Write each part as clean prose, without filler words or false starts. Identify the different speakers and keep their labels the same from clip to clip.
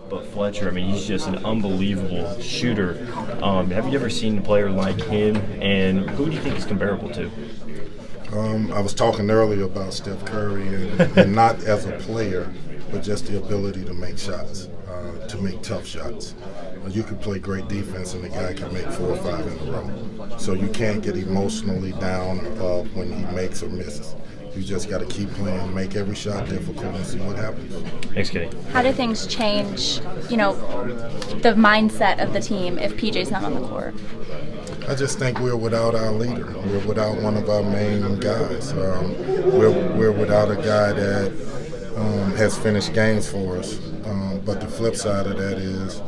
Speaker 1: But Fletcher, I mean, he's just an unbelievable shooter. Have you ever seen a player like him, and who do you think he's comparable to?
Speaker 2: I was talking earlier about Steph Curry, and not as a player, but just the ability to make shots, to make tough shots. You can play great defense, and the guy can make 4 or 5 in a row. So you can't get emotionally down or up when he makes or misses. You just got to keep playing, make every shot difficult, and see what happens.
Speaker 1: Thanks, Kitty.
Speaker 3: How do things change, the mindset of the team if PJ's not on the court?
Speaker 2: I just think we're without our leader. We're without one of our main guys. We're without a guy that has finished games for us. But the flip side of that is,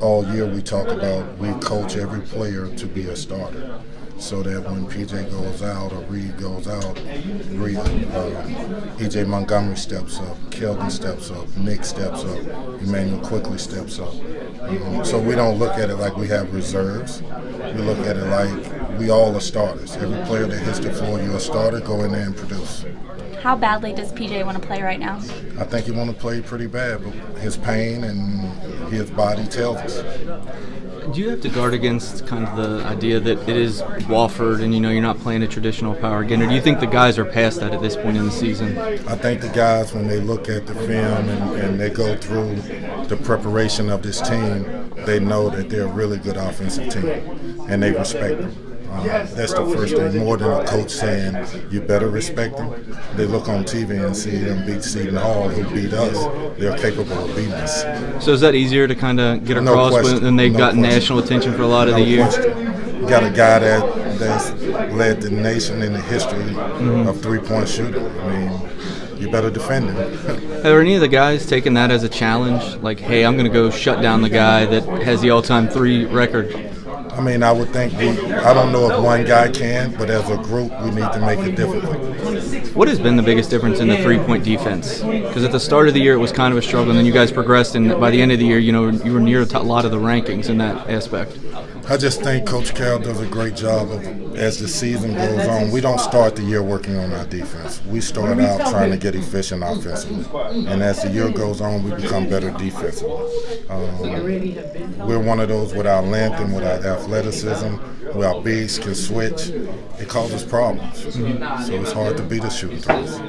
Speaker 2: all year we talk about we coach every player to be a starter, so that when PJ goes out or Reed goes out, EJ Montgomery steps up, Keldon steps up, Nick steps up, Emmanuel quickly steps up. So we don't look at it like we have reserves. We look at it like we all are starters. Every player that hits the floor, you're a starter, go in there and produce.
Speaker 3: How badly does PJ want to play right now?
Speaker 2: I think he want to play pretty bad, but his pain and his body tells us.
Speaker 4: Do you have to guard against kind of the idea that it is Wofford and you're not playing a traditional power again, or do you think the guys are past that at this point in the season?
Speaker 2: I think the guys, when they look at the film and they go through the preparation of this team, they know that they're a really good offensive team, and they respect them. That's the first thing, more than a coach saying you better respect them. They look on TV and see them beat Seton Hall, who beat us. They're capable of beating us.
Speaker 4: So is that easier to kind of get across when they've got national attention for a lot of the year?
Speaker 2: You got a guy that's led the nation in the history of three-point shooting. I mean, you better defend him.
Speaker 4: Are any of the guys taking that as a challenge? Like, hey, I'm going to go shut down the guy that has the all-time 3 record?
Speaker 2: I mean, I would think I don't know if one guy can, but as a group, we need to make it difficult.
Speaker 4: What has been the biggest difference in the three-point defense? Because at the start of the year, it was kind of a struggle, and then you guys progressed, and by the end of the year, you were near a lot of the rankings in that aspect.
Speaker 2: I just think Coach Cal does a great job of, as the season goes on, we don't start the year working on our defense. We start out trying to get efficient offensively. And as the year goes on, we become better defensively. We're one of those with our length and with our athleticism, where our bigs can switch. It causes problems. So it's hard to beat us shooting threes.